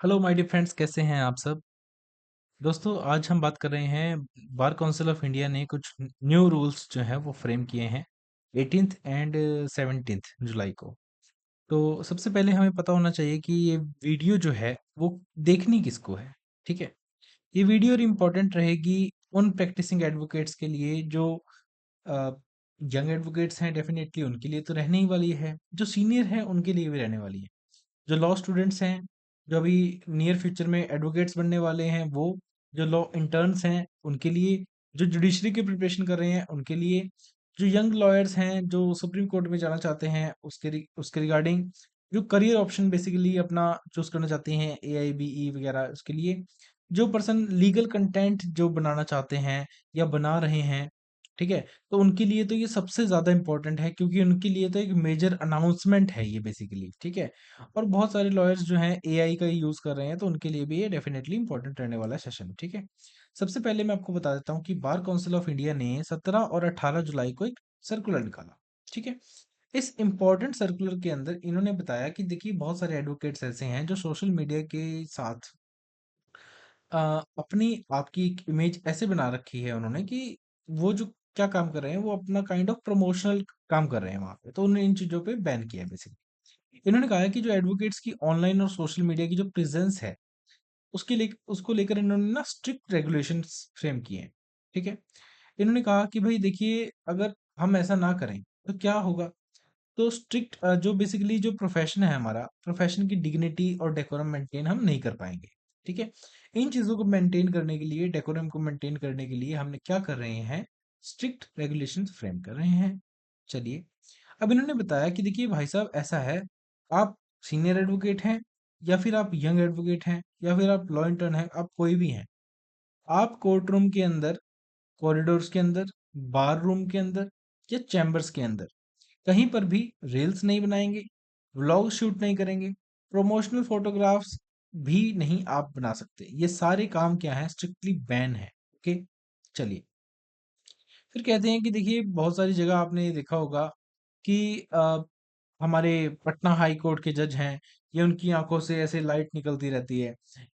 Hello my dear friends, कैसे हैं आप सब। दोस्तों, आज हम बात कर रहे हैं बार काउंसिल ऑफ इंडिया ने कुछ न्यू रूल्स जो है वो फ्रेम किए हैं 18th एंड 17th जुलाई को। तो सबसे पहले हमें पता होना चाहिए कि ये वीडियो जो है वो देखनी किसको है। ठीक है, ये वीडियो इम्पोर्टेंट रहेगी उन प्रैक्टिसिंग एडवोकेट्स के लिए जो यंग एडवोकेट्स हैं, डेफिनेटली उनके लिए तो रहने ही वाली है, जो सीनियर है उनके लिए भी रहने वाली है। जो लॉ स्टूडेंट्स हैं, जो अभी नियर फ्यूचर में एडवोकेट्स बनने वाले हैं वो, जो लॉ इंटर्न्स हैं उनके लिए, जो जुडिशरी की प्रिपरेशन कर रहे हैं उनके लिए, जो यंग लॉयर्स हैं जो सुप्रीम कोर्ट में जाना चाहते हैं उसके रिगार्डिंग, जो करियर ऑप्शन बेसिकली अपना चूज करना चाहते हैं AIBE वगैरह उसके लिए, जो पर्सन लीगल कंटेंट जो बनाना चाहते हैं या बना रहे हैं। ठीक है, तो उनके लिए तो ये सबसे ज्यादा इंपॉर्टेंट है क्योंकि उनके लिए तो एक मेजर अनाउंसमेंट है ये बेसिकली। ठीक है, और बहुत सारे लॉयर्स जो हैं AI का यूज कर रहे हैं तो उनके लिए भी ये डेफिनेटली इंपॉर्टेंट रहने वाला सेशन। ठीक है, सबसे पहले मैं आपको बता देता हूँ कि बार काउंसिल ऑफ इंडिया ने 17 और 18 जुलाई को एक सर्कुलर निकाला। ठीक है, इस इंपॉर्टेंट सर्कुलर के अंदर इन्होंने बताया कि देखिए बहुत सारे एडवोकेट्स ऐसे हैं जो सोशल मीडिया के साथ अ, अपनी आपकी एक इमेज ऐसे बना रखी है उन्होंने कि वो जो क्या काम कर रहे हैं वो अपना काइंड ऑफ प्रमोशनल काम कर रहे हैं वहां पे, तो उन्होंने इन चीजों पे बैन किया है बेसिकली। इन्होंने कहा है कि जो एडवोकेट्स की ऑनलाइन और सोशल मीडिया की जो प्रेजेंस है उसको लेकर इन्होंने ना स्ट्रिक्ट रेगुलेशंस फ्रेम किए हैं। ठीक है, इन्होंने कहा कि भाई देखिए अगर हम ऐसा ना करें तो क्या होगा। तो स्ट्रिक्ट जो बेसिकली जो प्रोफेशन है हमारा, प्रोफेशन की डिग्निटी और डेकोरम मेंटेन हम नहीं कर पाएंगे। ठीक है, इन चीजों को मेंटेन करने के लिए, डेकोरम को मेंटेन करने के लिए हमने क्या कर रहे हैं, स्ट्रिक्ट रेगुलेशंस फ्रेम कर रहे हैं। चलिए, अब इन्होंने बताया कि देखिए भाई साहब ऐसा है, आप सीनियर एडवोकेट हैं या फिर आप यंग एडवोकेट हैं या फिर आप लॉ इंटर्न हैं, आप कोई भी हैं, आप कोर्ट रूम के अंदर, कॉरिडोर्स के अंदर, बार रूम के अंदर या चैम्बर्स के अंदर कहीं पर भी रील्स नहीं बनाएंगे, व्लॉग शूट नहीं करेंगे, प्रमोशनल फोटोग्राफ्स भी नहीं आप बना सकते। ये सारे काम क्या है, स्ट्रिक्टली बैन है। ओके, चलिए, फिर कहते हैं कि देखिए बहुत सारी जगह आपने ये देखा होगा कि हमारे पटना हाई कोर्ट के जज हैं, ये उनकी आंखों से ऐसे लाइट निकलती रहती है।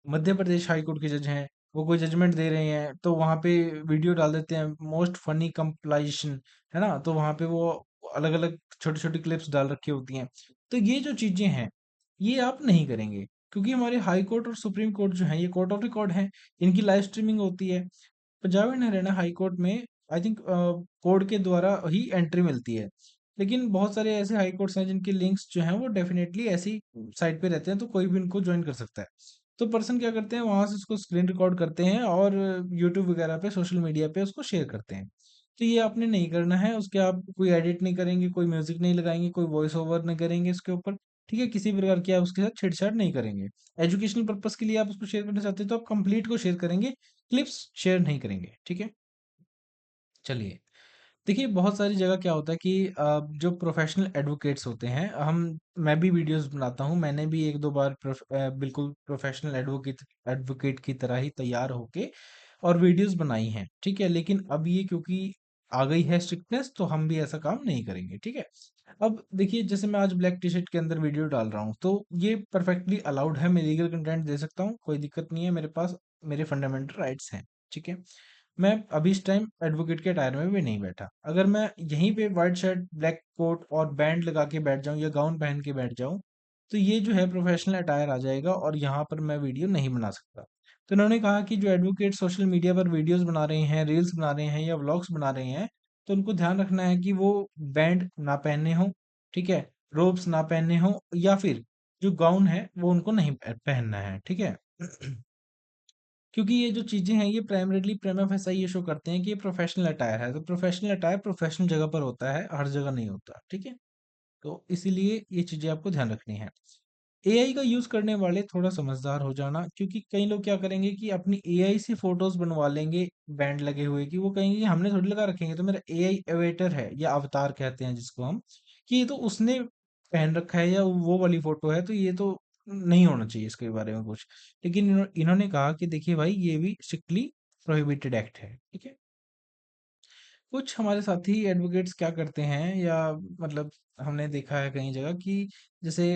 मध्य प्रदेश हाई कोर्ट के जज हैं, वो कोई जजमेंट दे रहे हैं तो वहां पे वीडियो डाल देते हैं, मोस्ट फनी कंप्लाइशन, है ना, तो वहां पे वो अलग अलग छोटी छोटी क्लिप्स डाल रखी होती हैं। तो ये जो चीजें हैं ये आप नहीं करेंगे क्योंकि हमारे हाई कोर्ट और सुप्रीम कोर्ट जो है ये कोर्ट ऑफ रिकॉर्ड है, इनकी लाइव स्ट्रीमिंग होती है। Punjab and Haryana high court में आई थिंक कोर्ट के द्वारा ही एंट्री मिलती है, लेकिन बहुत सारे ऐसे हाई कोर्ट्स हैं जिनके लिंक्स जो हैं वो डेफिनेटली ऐसी साइट पे रहते हैं तो कोई भी उनको ज्वाइन कर सकता है। तो पर्सन क्या करते हैं, वहां से उसको स्क्रीन रिकॉर्ड करते हैं और यूट्यूब वगैरह पे, सोशल मीडिया पे उसको शेयर करते हैं। तो ये आपने नहीं करना है, उसके आप कोई एडिट नहीं करेंगे, कोई म्यूजिक नहीं लगाएंगे, कोई वॉइस ओवर नहीं करेंगे उसके ऊपर। ठीक है, किसी प्रकार की आप उसके साथ छेड़छाड़ नहीं करेंगे। एजुकेशनल पर्पज के लिए आप उसको शेयर करना चाहते हैं तो आप कंप्लीट को शेयर करेंगे, क्लिप्स शेयर नहीं करेंगे। ठीक है, चलिए, देखिए बहुत सारी जगह क्या होता है कि जो प्रोफेशनल एडवोकेट्स होते हैं, हम मैं भी वीडियोस बनाता हूँ, मैंने भी एक दो बार बिल्कुल प्रोफेशनल एडवोकेट एडवोकेट की तरह ही तैयार होके और वीडियोस बनाई हैं। ठीक है, लेकिन अब ये क्योंकि आ गई है स्ट्रिक्टनेस तो हम भी ऐसा काम नहीं करेंगे। ठीक है, अब देखिए जैसे मैं आज ब्लैक टी शर्ट के अंदर वीडियो डाल रहा हूँ तो ये परफेक्टली अलाउड है, मैं लीगल कंटेंट दे सकता हूँ, कोई दिक्कत नहीं है, मेरे पास मेरे फंडामेंटल राइट्स हैं। ठीक है, मैं अभी इस टाइम एडवोकेट के अटायर में भी नहीं बैठा, अगर मैं यहीं पे व्हाइट शर्ट, ब्लैक कोट और बैंड लगा के बैठ जाऊं या गाउन पहन के बैठ जाऊं तो ये जो है प्रोफेशनल अटायर आ जाएगा और यहाँ पर मैं वीडियो नहीं बना सकता। तो उन्होंने कहा कि जो एडवोकेट सोशल मीडिया पर वीडियोस बना रहे हैं, रील्स बना रहे हैं या व्लॉग्स बना रहे हैं, तो उनको ध्यान रखना है कि वो बैंड ना पहने हो। ठीक है, रोब्स ना पहने हो या फिर जो गाउन है वो उनको नहीं पहनना है। ठीक है, क्योंकि ये जो चीजें हैं ये प्राइमरीली प्रेमा फेसा ये शो करते हैं कि ये प्रोफेशनल अटायर है, तो प्रोफेशनल अटायर प्रोफेशनल जगह पर होता है, हर जगह नहीं होता। ठीक है, तो इसीलिए ये चीजें आपको ध्यान रखनी है। AI का यूज करने वाले थोड़ा समझदार हो जाना, क्योंकि कई लोग क्या करेंगे कि अपनी AI से फोटोज बनवा लेंगे बैंड लगे हुए, कि वो कहेंगे कि हमने थोड़ी लगा रखेंगे, तो मेरा AI अवेटर है या अवतार कहते हैं जिसको हम, कि ये तो उसने पहन रखा है या वो वाली फोटो है तो ये तो नहीं होना चाहिए इसके बारे में कुछ। लेकिन इन्होंने कहा कि देखिए भाई ये भी स्ट्रिक्टली प्रोहिबिटेड एक्ट है। ठीक है, कुछ हमारे साथी एडवोकेट्स क्या करते हैं या मतलब हमने देखा है कई जगह कि जैसे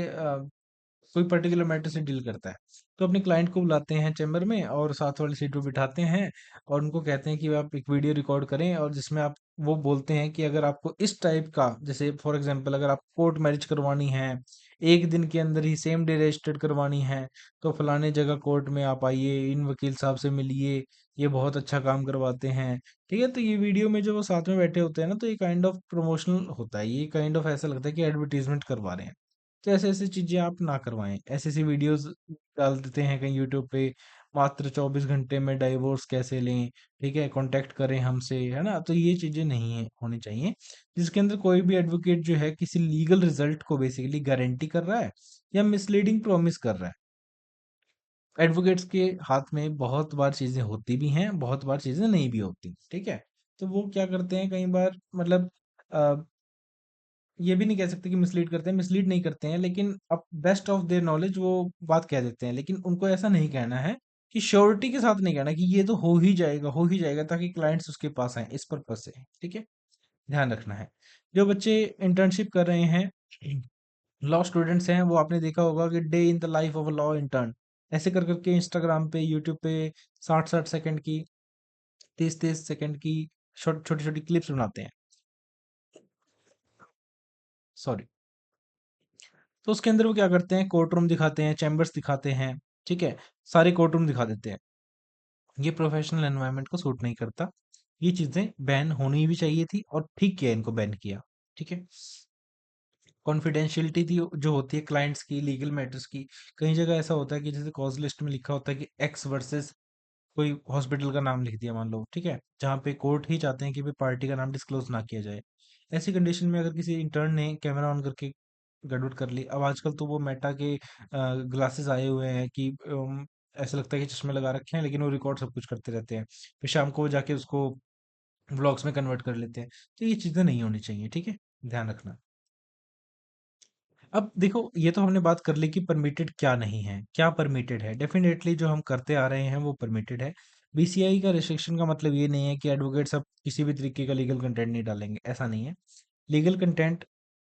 कोई पर्टिकुलर मैटर से डील करता है, तो अपने क्लाइंट को बुलाते हैं चैम्बर में और साथ वाली सीट पे बिठाते हैं और उनको कहते हैं कि आप एक वीडियो रिकॉर्ड करें और जिसमें आप वो बोलते हैं कि अगर आपको इस टाइप का, जैसे फॉर एग्जांपल अगर आप कोर्ट मैरिज करवानी है, एक दिन के अंदर ही सेम डे रजिस्टर्ड करवानी है, तो फलाने जगह कोर्ट में आप आइए, इन वकील साहब से मिलिए, ये बहुत अच्छा काम करवाते हैं। ठीक है, तो ये वीडियो में जो वो साथ में बैठे होते हैं ना, तो ये काइंड ऑफ प्रमोशनल होता है, ये काइंड ऑफ ऐसा लगता है कि एडवर्टीजमेंट करवा रहे हैं। तो ऐसे ऐसी चीजें आप ना करवाएं, ऐसी ऐसी वीडियोस डाल देते हैं कहीं यूट्यूब पे, मात्र 24 घंटे में डाइवोर्स कैसे लें, ठीक है, कांटेक्ट करें हमसे, है ना, तो ये चीजें नहीं होनी चाहिए, जिसके अंदर कोई भी एडवोकेट जो है किसी लीगल रिजल्ट को बेसिकली गारंटी कर रहा है या मिसलीडिंग प्रॉमिस कर रहा है। एडवोकेट्स के हाथ में बहुत बार चीजें होती भी हैं, बहुत बार चीजें नहीं भी होती, ठीक है। तो वो क्या करते हैं कई बार, मतलब ये भी नहीं कह सकते कि मिसलीड करते हैं, मिसलीड नहीं करते हैं, लेकिन अब बेस्ट ऑफ देयर नॉलेज वो बात कह देते हैं, लेकिन उनको ऐसा नहीं कहना है कि श्योरिटी के साथ नहीं कहना कि ये तो हो ही जाएगा, ताकि क्लाइंट्स उसके पास आए, इस पर्पज से, ठीक है, ध्यान रखना है। जो बच्चे इंटर्नशिप कर रहे हैं, लॉ स्टूडेंट्स हैं, वो आपने देखा होगा कि day in the life of a law intern, ऐसे कर करके इंस्टाग्राम पे, यूट्यूब पे 60-60 सेकंड की, 30-30 सेकंड की छोटी छोटी क्लिप्स बनाते हैं, सॉरी। तो उसके अंदर वो क्या करते हैं, कोर्ट रूम दिखाते हैं, चैम्बर्स दिखाते हैं, ठीक है, सारे कोर्ट रूम दिखा देते हैं। ये प्रोफेशनल एनवायरनमेंट को सूट नहीं करता, ये चीजें बैन होनी भी चाहिए थी और ठीक किया इनको बैन किया, ठीक है। कॉन्फिडेंशियलिटी जो होती है क्लाइंट्स की, लीगल मैटर्स की, कई जगह ऐसा होता है कि जैसे कॉज लिस्ट में लिखा होता है कि एक्स वर्सेस कोई हॉस्पिटल का नाम लिख दिया मान लो, ठीक है, जहाँ पे कोर्ट ही चाहते हैं कि भाई पार्टी का नाम डिस्क्लोज ना किया जाए। ऐसी कंडीशन में अगर किसी इंटर्न ने कैमरा ऑन करके गड़बड़ कर ली, अब आजकल तो वो मेटा के ग्लासेस आए हुए हैं कि ऐसा लगता है कि चश्मे लगा रखे हैं, लेकिन वो रिकॉर्ड सब कुछ करते रहते हैं, फिर शाम को वो जाके उसको व्लॉग्स में कन्वर्ट कर लेते हैं। तो ये चीज़ें नहीं होनी चाहिए, ठीक है, ध्यान रखना। अब देखो, ये तो हमने बात कर ली कि परमिटेड क्या नहीं है, क्या परमिटेड है। डेफिनेटली जो हम करते आ रहे हैं वो परमिटेड है। बीसीआई का रिस्ट्रिक्शन का मतलब ये नहीं है कि एडवोकेट्स अब किसी भी तरीके का लीगल कंटेंट नहीं डालेंगे, ऐसा नहीं है। लीगल कंटेंट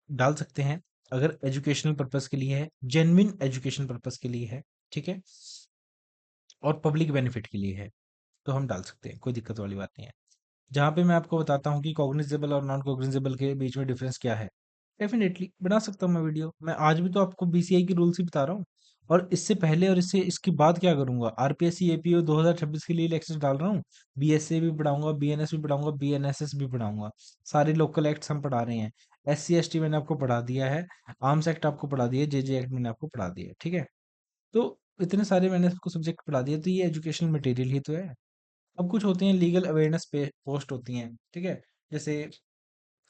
डाल सकते हैं अगर एजुकेशनल पर्पस के लिए है, जेन्युइन एजुकेशन पर्पस के लिए है, ठीक है, और पब्लिक बेनिफिट के लिए है, तो हम डाल सकते हैं, कोई दिक्कत वाली बात नहीं है। जहाँ पे मैं आपको बताता हूँ कि कॉग्निजेबल और नॉन कॉग्निजेबल के बीच में डिफरेंस क्या है, डेफिनेटली बना सकता हूँ मैं वीडियो। मैं आज भी तो आपको बीसीआई की रूल्स ही बता रहा हूँ, और इससे पहले और इससे इसके बाद क्या करूंगा, आरपीएससी एपीओ 2026 के लिए लेक्चर डाल रहा हूँ, बीएसए भी पढ़ाऊंगा, बीएनएस भी पढ़ाऊंगा, बीएनएसएस भी पढ़ाऊंगा। सारे लोकल एक्ट्स हम पढ़ा रहे हैं। एससी एसटी मैंने आपको पढ़ा दिया है, आर्म्स एक्ट आपको पढ़ा दिया है, जेजे एक्ट मैंने आपको पढ़ा दिया है, ठीक है। तो इतने सारे मैंने आपको सब्जेक्ट पढ़ा दिए, तो ये एजुकेशनल मटेरियल ही तो है। अब कुछ होती हैं लीगल अवेयरनेस पे पोस्ट होती हैं, ठीक है, जैसे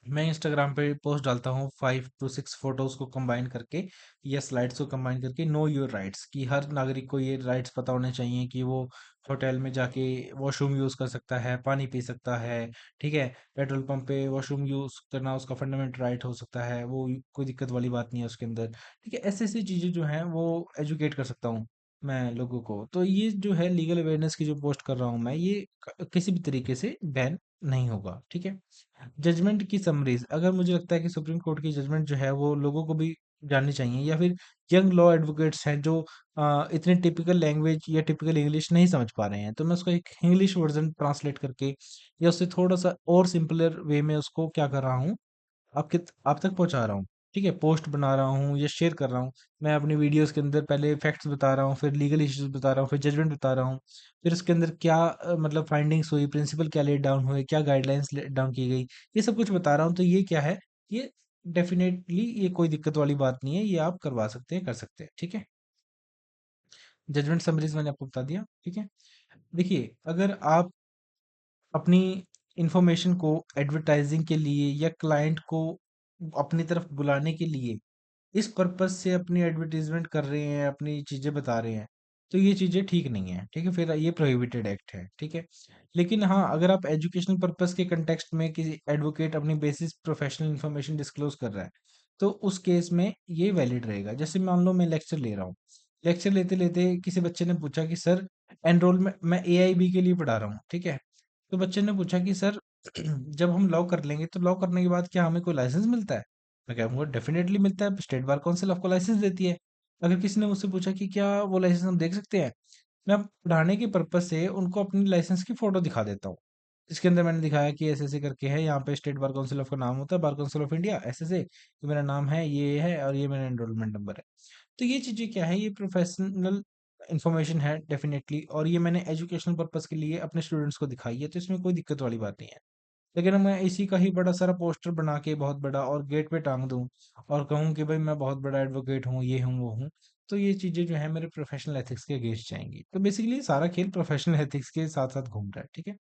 मैं इंस्टाग्राम पे पोस्ट डालता हूँ 5 to 6 फोटोज को कंबाइन करके या स्लाइड्स को कंबाइन करके, नो योर राइट्स, कि हर नागरिक को ये राइट्स पता होने चाहिए कि वो होटल में जाके वॉशरूम यूज कर सकता है, पानी पी सकता है, ठीक है, पेट्रोल पंप पे वॉशरूम यूज करना उसका फंडामेंटल राइट हो सकता है, वो कोई दिक्कत वाली बात नहीं है उसके अंदर, ठीक है। ऐसी ऐसी चीजें जो हैं वो एजुकेट कर सकता हूँ मैं लोगों को। तो ये जो है लीगल अवेयरनेस की जो पोस्ट कर रहा हूँ मैं, ये किसी भी तरीके से बैन नहीं होगा, ठीक है। जजमेंट की समरीज, अगर मुझे लगता है कि सुप्रीम कोर्ट की जजमेंट जो है वो लोगों को भी जाननी चाहिए, या फिर यंग लॉ एडवोकेट्स हैं जो इतने टिपिकल लैंग्वेज या टिपिकल इंग्लिश नहीं समझ पा रहे हैं, तो मैं उसका एक इंग्लिश वर्जन ट्रांसलेट करके या उससे थोड़ा सा और सिंपलर वे में उसको क्या कर रहा हूँ, आप तक पहुंचा रहा हूँ, ठीक है, पोस्ट बना रहा हूँ या शेयर कर रहा हूँ। मैं अपनी वीडियोस के अंदर पहले फैक्ट्स बता रहा हूँ, फिर लीगल इश्यूज बता रहा हूँ, फिर जजमेंट बता रहा हूँ, फिर उसके अंदर क्या मतलब फाइंडिंग्स हुई, प्रिंसिपल क्या लेट डाउन हुए, क्या गाइडलाइंस लेट डाउन की गई, ये सब कुछ बता रहा हूँ। तो ये क्या है, ये डेफिनेटली ये कोई दिक्कत वाली बात नहीं है, ये आप करवा सकते हैं, कर सकते हैं, ठीक है। जजमेंट समरीज मैंने आपको बता दिया, ठीक है। देखिए, अगर आप अपनी इंफॉर्मेशन को एडवर्टाइजिंग के लिए या क्लाइंट को अपनी तरफ बुलाने के लिए इस पर्पस से अपनी एडवर्टीजमेंट कर रहे हैं, अपनी चीजें बता रहे हैं, तो ये चीजें ठीक नहीं है, ठीक है, फिर ये प्रोहिबिटेड एक्ट है, ठीक है। लेकिन हाँ, अगर आप एजुकेशनल पर्पस के कंटेक्स्ट में किसी एडवोकेट अपनी बेसिस प्रोफेशनल इंफॉर्मेशन डिस्क्लोज कर रहा है, तो उस केस में ये वैलिड रहेगा। जैसे मान लो मैं लेक्चर ले रहा हूँ, लेक्चर लेते लेते किसी बच्चे ने पूछा कि सर, एनरोलमेंट, मैं एआईबी के लिए पढ़ा रहा हूँ, ठीक है, तो बच्चे ने पूछा कि सर जब हम लॉ कर लेंगे तो लॉ करने के बाद क्या हमें कोई लाइसेंस मिलता है? मैं कहूँगा डेफिनेटली मिलता है, स्टेट बार काउंसिल आपको लाइसेंस देती है। अगर किसी ने मुझसे पूछा कि क्या वो लाइसेंस हम देख सकते हैं, मैं पढ़ाने के पर्पज से उनको अपनी लाइसेंस की फोटो दिखा देता हूँ। इसके अंदर मैंने दिखाया कि ऐसे ऐसे करके है, यहाँ पे स्टेट बार काउंसिल ऑफ का नाम होता है, बार काउंसिल ऑफ इंडिया ऐसे से, ये मेरा नाम है, ये है, और ये मेरा एनरोलमेंट नंबर है। तो ये चीजें क्या है, ये प्रोफेशनल इंफॉर्मेशन है डेफिनेटली, और ये मैंने एजुकेशनल पर्पज के लिए अपने स्टूडेंट्स को दिखाई है, तो इसमें कोई दिक्कत वाली बात नहीं है। लेकिन मैं इसी का ही बड़ा सारा पोस्टर बना के बहुत बड़ा और गेट पे टांग दूं और कहूं कि भाई मैं बहुत बड़ा एडवोकेट हूँ, ये हूँ वो हूँ, तो ये चीजें जो है मेरे प्रोफेशनल एथिक्स के अगेंस्ट जाएंगी। तो बेसिकली सारा खेल प्रोफेशनल एथिक्स के साथ साथ घूम रहा है, ठीक है।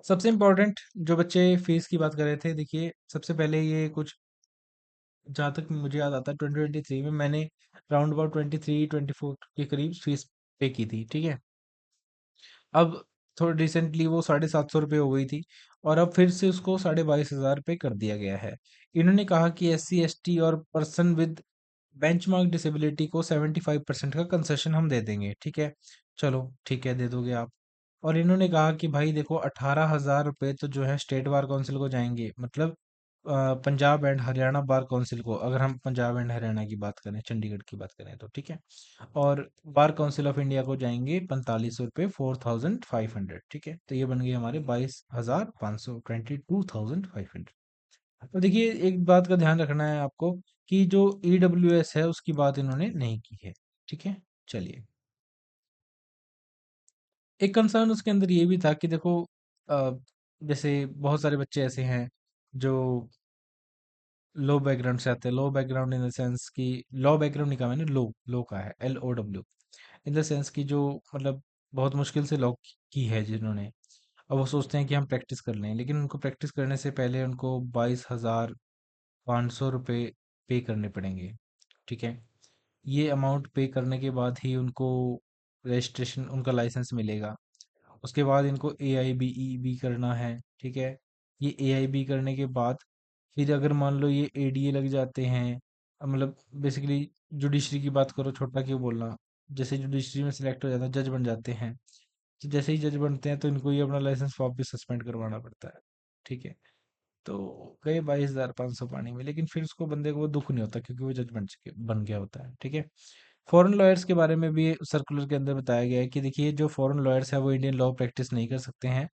सबसे इम्पोर्टेंट, जो बच्चे फीस की बात कर रहे थे, देखिए सबसे पहले ये कुछ, जहाँ तक मुझे याद आता है 2023 में मैंने राउंड अबाउट 23-24 के करीब फीस पे की थी, ठीक है। अब थोड़ा रिसेंटली वो 750 रुपये हो गई थी, और अब फिर से उसको 22,500 पे कर दिया गया है। इन्होंने कहा कि SC ST और पर्सन विद बेंचमार्क डिसेबिलिटी को 75% का कंसेशन हम दे देंगे, ठीक है। चलो ठीक है, दे दोगे आप। और इन्होंने कहा कि भाई देखो 18,000 रुपये तो जो है स्टेट बार काउंसिल को जाएंगे, मतलब Punjab and Haryana bar council को, अगर हम पंजाब एंड हरियाणा की बात करें, चंडीगढ़ की बात करें तो, ठीक है। और बार काउंसिल ऑफ इंडिया को जाएंगे 4500 रुपये, 4,500, ठीक है। तो ये बन गए हमारे 22,500, 22,500। तो देखिए एक बात का ध्यान रखना है आपको, कि जो EWS है उसकी बात इन्होंने नहीं की है, ठीक है। चलिए, एक कंसर्न उसके अंदर ये भी था कि देखो अ, जैसे बहुत सारे बच्चे ऐसे हैं जो लो बैकग्राउंड से आते हैं। लो बैकग्राउंड इन द सेंस कि, लॉ बैकग्राउंड नहीं कहा मैंने, लो लो का है, LOW, इन द सेंस कि जो मतलब बहुत मुश्किल से लॉ की है जिन्होंने, अब वो सोचते हैं कि हम प्रैक्टिस कर लें, लेकिन उनको प्रैक्टिस करने से पहले उनको 22,500 रुपये पे करने पड़ेंगे, ठीक है। ये अमाउंट पे करने के बाद ही उनको रजिस्ट्रेशन, उनका लाइसेंस मिलेगा। उसके बाद इनको AIBE भी करना है, ठीक है। ये AIB करने के बाद फिर अगर मान लो ये ADA लग जाते हैं, मतलब बेसिकली जुडिशरी की बात करो, छोटा क्यों बोलना, जैसे जुडिशरी में सिलेक्ट हो जाता है, जज बन जाते हैं, तो जैसे ही जज बनते हैं तो इनको ये अपना लाइसेंस वापस सस्पेंड करवाना पड़ता है, ठीक है। तो गए 22,500 पानी में, लेकिन फिर उसको बंदे को वो दुख नहीं होता क्योंकि वो जज बन गया होता है, ठीक है। फॉरेन लॉयर्स के बारे में भी सर्कुलर के अंदर बताया गया है कि देखिए जो फॉरेन लॉयर्स है वो इंडियन लॉ प्रैक्टिस नहीं कर सकते हैं।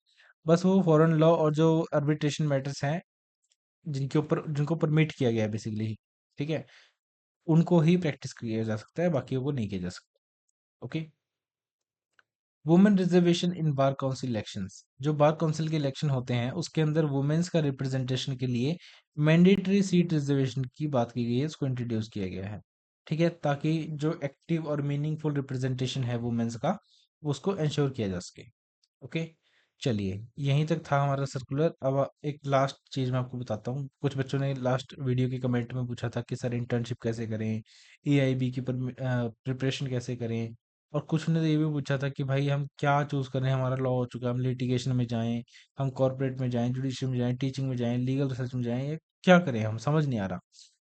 बस वो फॉरेन लॉ और जो आर्बिट्रेशन मैटर्स हैं, जिनको परमिट किया गया है बेसिकली, ठीक है, उनको ही प्रैक्टिस किया जा सकता है, बाकी को नहीं किया जा सकता। ओके। वुमेन रिजर्वेशन इन बार काउंसिल इलेक्शंस, जो बार काउंसिल के इलेक्शन होते हैं उसके अंदर वुमेन्स का रिप्रेजेंटेशन के लिए मैंडेटरी सीट रिजर्वेशन की बात की गई है, इसको इंट्रोड्यूस किया गया है, ठीक है, ताकि जो एक्टिव और मीनिंगफुल रिप्रेजेंटेशन है वुमेन्स का, उसको इंश्योर किया जा सके। ओके। चलिए, यहीं तक था हमारा सर्कुलर। अब एक लास्ट चीज मैं आपको बताता हूँ। कुछ बच्चों ने लास्ट वीडियो के कमेंट में पूछा था कि सर इंटर्नशिप कैसे करें, AIB की प्रिपरेशन कैसे करें, और कुछ ने तो ये भी पूछा था कि भाई हम क्या चूज करें, हमारा लॉ हो चुका है, हम लिटिगेशन में जाएं, हम कॉर्पोरेट में जाएं, जुडिशरी में जाएं, टीचिंग में जाएं, लीगल रिसर्च में जाएं, या क्या करें, हम समझ नहीं आ रहा।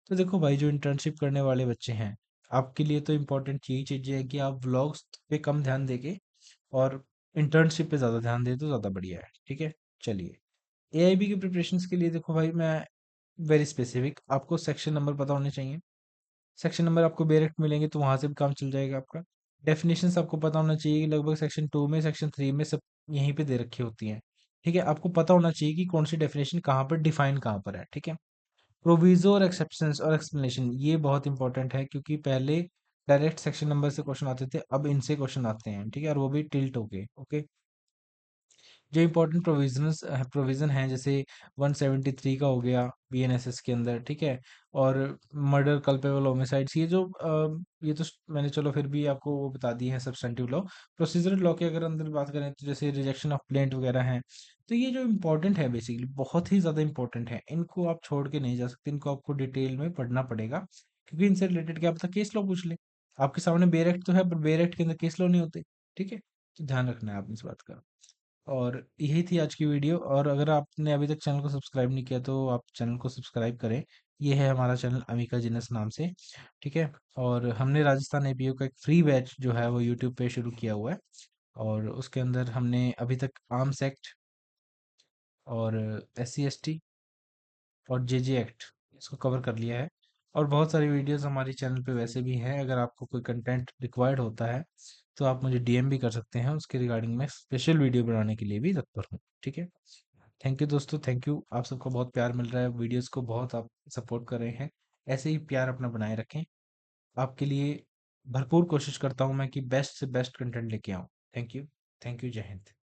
तो देखो भाई, जो इंटर्नशिप करने वाले बच्चे हैं, आपके लिए तो इम्पोर्टेंट यही चीजें है कि आप व्लॉग्स पे कम ध्यान देके और इंटर्नशिप पे ज़्यादा ध्यान दे तो ज़्यादा बढ़िया है, ठीक है। चलिए, AIB की प्रिपरेशंस के लिए देखो भाई, मैं वेरी स्पेसिफिक, आपको सेक्शन नंबर पता होने चाहिए। सेक्शन नंबर आपको डायरेक्ट मिलेंगे तो वहां से भी काम चल जाएगा आपका। डेफिनेशंस आपको पता होना चाहिए कि लगभग सेक्शन 2 में, सेक्शन 3 में सब यहीं पे दे रखी होती हैं, ठीक है। आपको पता होना चाहिए कि कौन सी डेफिनेशन कहाँ पर डिफाइन कहाँ पर है, ठीक है। प्रोविजो और एक्सेप्शंस और एक्सप्लेनेशन, ये बहुत इंपॉर्टेंट है क्योंकि पहले डायरेक्ट सेक्शन नंबर से क्वेश्चन आते थे, अब इनसे क्वेश्चन आते हैं, ठीक है, और वो भी टिल्ट होके। ओके। जो इंपॉर्टेंट प्रोविजन है, जैसे 173 का हो गया BNSS के अंदर, ठीक है। और मर्डर कल्पेबल होमिसाइड्स, ये जो ये तो मैंने चलो फिर भी आपको वो बता दिए हैं सब्सटेंटिव लॉ। प्रोसीजरल लॉ के अगर अंदर बात करें तो जैसे रिजेक्शन ऑफ प्लेंट वगैरह हैं। तो ये जो इम्पोर्टेंट है, बेसिकली बहुत ही ज़्यादा इंपॉर्टेंट है, इनको आप छोड़ के नहीं जा सकते, इनको आपको डिटेल में पढ़ना पड़ेगा, क्योंकि इनसे रिलेटेड क्या पता केस लॉ पूछ ले। आपके सामने बेयर एक्ट तो है, पर बेयर एक्ट के अंदर केस लॉ नहीं होते, ठीक है। तो ध्यान रखना है आप इस बात का। और यही थी आज की वीडियो, और अगर आपने अभी तक चैनल को सब्सक्राइब नहीं किया तो आप चैनल को सब्सक्राइब करें। ये है हमारा चैनल अमिका जिनस नाम से, ठीक है। और हमने राजस्थान APO का एक फ्री बैच जो है वो यूट्यूब पे शुरू किया हुआ है, और उसके अंदर हमने अभी तक आर्म्स एक्ट और SC ST और JJ एक्ट, इसको कवर कर लिया है। और बहुत सारी वीडियोस हमारे चैनल पे वैसे भी हैं। अगर आपको कोई कंटेंट रिक्वायर्ड होता है तो आप मुझे डीएम भी कर सकते हैं, उसके रिगार्डिंग मैं स्पेशल वीडियो बनाने के लिए भी तत्पर हूँ। ठीक है। थैंक यू दोस्तों, थैंक यू। आप सबको बहुत प्यार मिल रहा है, वीडियोस को बहुत आप सपोर्ट कर रहे हैं। ऐसे ही प्यार अपना बनाए रखें। आपके लिए भरपूर कोशिश करता हूँ मैं कि बेस्ट से बेस्ट कंटेंट लेके आऊँ। Thank you. Thank you. जय हिंद।